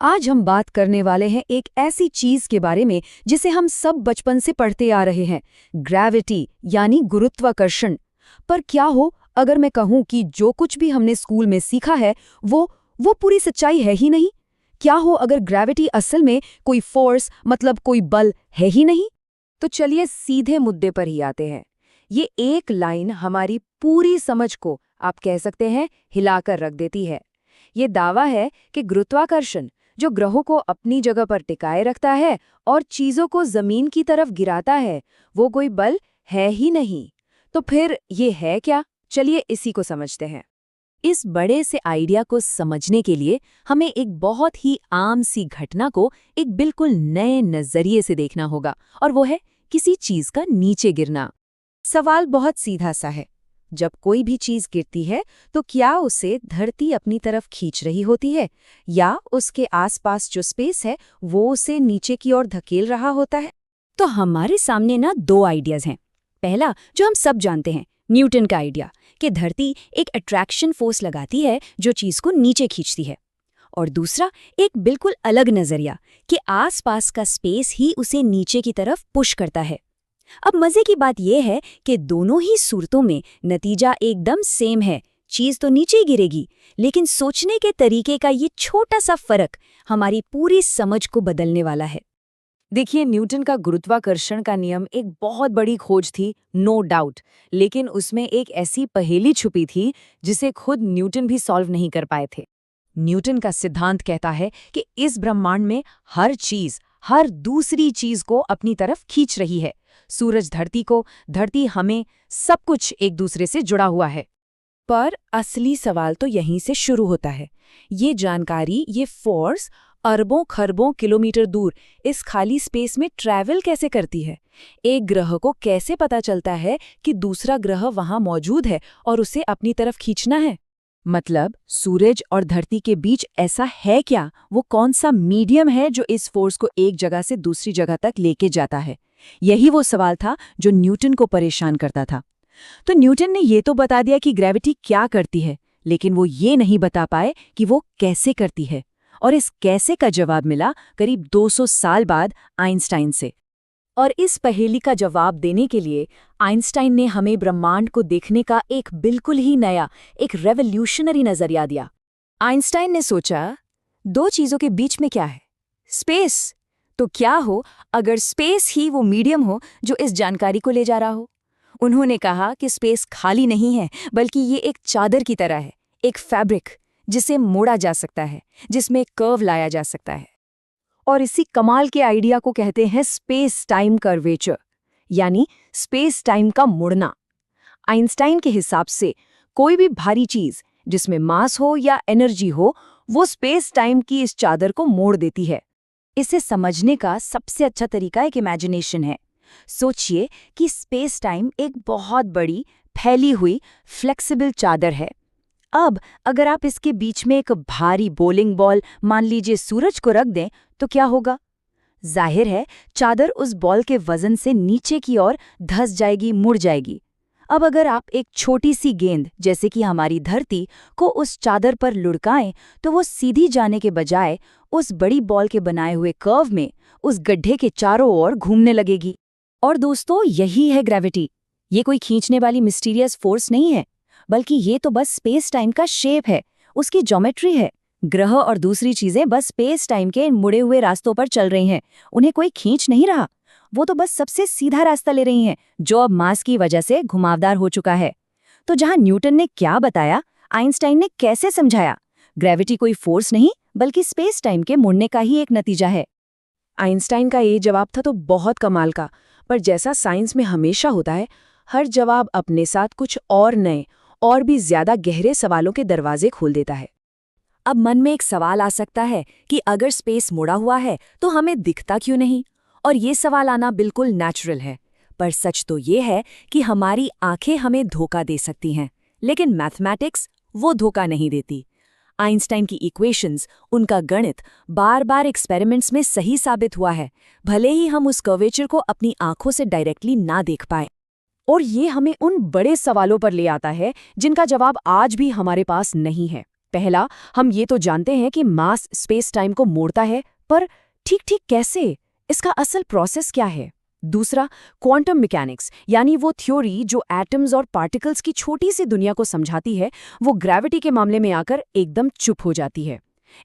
आज हम बात करने वाले हैं एक ऐसी चीज के बारे में जिसे हम सब बचपन से पढ़ते आ रहे हैं, ग्रेविटी यानी गुरुत्वाकर्षण। पर क्या हो अगर मैं कहूं कि जो कुछ भी हमने स्कूल में सीखा है वो पूरी सच्चाई है ही नहीं? क्या हो अगर ग्रेविटी असल में कोई फोर्स मतलब कोई बल है ही नहीं? तो चलिए सीधे मुद्दे पर ही आते हैं। ये एक लाइन हमारी पूरी समझ को आप कह सकते हैं हिलाकर रख देती है। ये दावा है कि गुरुत्वाकर्षण जो ग्रहों को अपनी जगह पर टिकाए रखता है और चीजों को जमीन की तरफ गिराता है, वो कोई बल है ही नहीं। तो फिर ये है क्या? चलिए इसी को समझते हैं। इस बड़े से आइडिया को समझने के लिए हमें एक बहुत ही आम सी घटना को एक बिल्कुल नए नजरिए से देखना होगा, और वो है किसी चीज का नीचे गिरना। सवाल बहुत सीधा सा है। जब कोई भी चीज गिरती है तो क्या उसे धरती अपनी तरफ खींच रही होती है, या उसके आसपास जो स्पेस है वो उसे नीचे की ओर धकेल रहा होता है? तो हमारे सामने ना दो आइडियाज हैं। पहला, जो हम सब जानते हैं, न्यूटन का आइडिया कि धरती एक अट्रैक्शन फोर्स लगाती है जो चीज को नीचे खींचती है। और दूसरा, एक बिल्कुल अलग नजरिया कि आसपास का स्पेस ही उसे नीचे की तरफ पुश करता है। अब मजे की बात यह है कि दोनों ही सूरतों में नतीजा एकदम सेम है, चीज तो नीचे ही गिरेगी, लेकिन सोचने के तरीके का ये छोटा सा फर्क हमारी पूरी समझ को बदलने वाला है। देखिए, न्यूटन का गुरुत्वाकर्षण का नियम एक बहुत बड़ी खोज थी, नो डाउट, लेकिन उसमें एक ऐसी पहेली छुपी थी जिसे खुद न्यूटन भी सॉल्व नहीं कर पाए थे। न्यूटन का सिद्धांत कहता है कि इस ब्रह्मांड में हर चीज हर दूसरी चीज को अपनी तरफ खींच रही है। सूरज धरती को, धरती हमें, सब कुछ एक दूसरे से जुड़ा हुआ है। पर असली सवाल तो यहीं से शुरू होता है। ये जानकारी, ये फोर्स अरबों खरबों किलोमीटर दूर इस खाली स्पेस में ट्रैवल कैसे करती है? एक ग्रह को कैसे पता चलता है कि दूसरा ग्रह वहां मौजूद है और उसे अपनी तरफ खींचना है? मतलब सूरज और धरती के बीच ऐसा है क्या? वो कौन सा मीडियम है जो इस फोर्स को एक जगह से दूसरी जगह तक लेके जाता है? यही वो सवाल था जो न्यूटन को परेशान करता था। तो न्यूटन ने ये तो बता दिया कि ग्रेविटी क्या करती है, लेकिन वो ये नहीं बता पाए कि वो कैसे करती है। और इस कैसे का जवाब मिला करीब 200 साल बाद आइंस्टाइन से। और इस पहेली का जवाब देने के लिए आइंस्टाइन ने हमें ब्रह्मांड को देखने का एक बिल्कुल ही नया, एक रेवोल्यूशनरी नजरिया दिया। आइंस्टाइन ने सोचा, दो चीजों के बीच में क्या है? स्पेस। तो क्या हो अगर स्पेस ही वो मीडियम हो जो इस जानकारी को ले जा रहा हो? उन्होंने कहा कि स्पेस खाली नहीं है, बल्कि ये एक चादर की तरह है, एक फैब्रिक जिसे मोड़ा जा सकता है, जिसमें कर्व लाया जा सकता है। और इसी कमाल के आइडिया को कहते हैं स्पेस टाइम कर्वेचर, यानी स्पेस टाइम का मुड़ना। आइंस्टाइन के हिसाब से कोई भी भारी चीज जिसमें मास हो या एनर्जी हो, वो स्पेस टाइम की इस चादर को मोड़ देती है। इसे समझने का सबसे अच्छा तरीका एक इमेजिनेशन है। सोचिए कि स्पेस टाइम एक बहुत बड़ी, फैली हुई, फ्लेक्सिबल चादर है। अब अगर आप इसके बीच में एक भारी बोलिंग बॉल, मान लीजिए सूरज को रख दें, तो क्या होगा? जाहिर है चादर उस बॉल के वजन से नीचे की ओर धंस जाएगी, मुड़ जाएगी। अब अगर आप एक छोटी सी गेंद, जैसे कि हमारी धरती, को उस चादर पर लुढ़काएं, तो वो सीधी जाने के बजाय उस बड़ी बॉल के बनाए हुए कर्व में, उस गड्ढे के चारों ओर घूमने लगेगी। और दोस्तों, यही है ग्रेविटी। ये कोई खींचने वाली मिस्टीरियस फोर्स नहीं है, बल्कि ये तो बस स्पेस टाइम का शेप है, उसकी ज्योमेट्री है। ग्रह और दूसरी चीजें बस स्पेस टाइम के इन मुड़े हुए रास्तों पर चल रही हैं, उन्हें कोई खींच नहीं रहा। वो तो बस सबसे सीधा रास्ता ले रही हैं, जो अब मास की वजह से घुमावदार हो चुका है। तो जहां न्यूटन ने क्या बताया, आइंस्टाइन ने कैसे समझाया? ग्रेविटी कोई फोर्स नहीं, बल्कि स्पेस टाइम के मुड़ने का ही एक नतीजा है। आइंस्टाइन का ये जवाब था तो बहुत कमाल का, पर जैसा साइंस में हमेशा होता है, हर जवाब अपने साथ कुछ और नए और भी ज्यादा गहरे सवालों के दरवाजे खोल देता है। अब मन में एक सवाल आ सकता है कि अगर स्पेस मुड़ा हुआ है तो हमें दिखता क्यों नहीं? और ये सवाल आना बिल्कुल नेचुरल है, पर सच तो ये है कि हमारी आंखें हमें धोखा दे सकती हैं, लेकिन मैथमेटिक्स वो धोखा नहीं देती। आइंस्टाइन की इक्वेशंस, उनका गणित बार बार एक्सपेरिमेंट्स में सही साबित हुआ है, भले ही हम उस कर्वेचर को अपनी आंखों से डायरेक्टली ना देख पाए। और ये हमें उन बड़े सवालों पर ले आता है जिनका जवाब आज भी हमारे पास नहीं है। पहला, हम ये तो जानते हैं कि मास स्पेस टाइम को मोड़ता है, पर ठीक ठीक कैसे? इसका असल प्रोसेस क्या है? दूसरा, क्वांटम मैकेनिक्स, यानी वो थ्योरी जो एटम्स और पार्टिकल्स की छोटी सी दुनिया को समझाती है, वो ग्रेविटी के मामले में आकर एकदम चुप हो जाती है।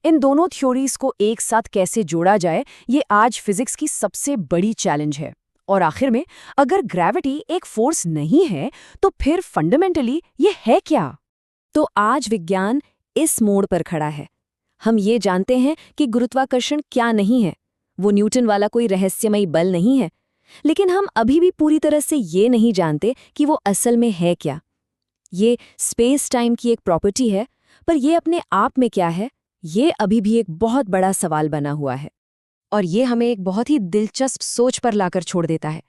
इन दोनों थ्योरीज को एक साथ कैसे जोड़ा जाए, ये आज फिजिक्स की सबसे बड़ी चैलेंज है। और आखिर में, अगर ग्रेविटी एक फोर्स नहीं है, तो फिर फंडामेंटली ये है क्या? तो आज विज्ञान इस मोड़ पर खड़ा है। हम ये जानते हैं कि गुरुत्वाकर्षण क्या नहीं है, वो न्यूटन वाला कोई रहस्यमयी बल नहीं है, लेकिन हम अभी भी पूरी तरह से ये नहीं जानते कि वो असल में है क्या। ये स्पेस टाइम की एक प्रॉपर्टी है, पर ये अपने आप में क्या है, ये अभी भी एक बहुत बड़ा सवाल बना हुआ है। और ये हमें एक बहुत ही दिलचस्प सोच पर लाकर छोड़ देता है।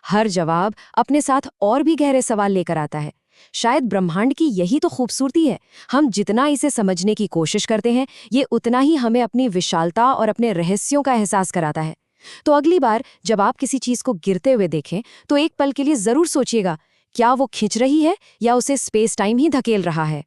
हर जवाब अपने साथ और भी गहरे सवाल लेकर आता है। शायद ब्रह्मांड की यही तो खूबसूरती है। हम जितना इसे समझने की कोशिश करते हैं, ये उतना ही हमें अपनी विशालता और अपने रहस्यों का एहसास कराता है। तो अगली बार जब आप किसी चीज को गिरते हुए देखें, तो एक पल के लिए जरूर सोचिएगा, क्या वो खिंच रही है या उसे स्पेस टाइम ही धकेल रहा है।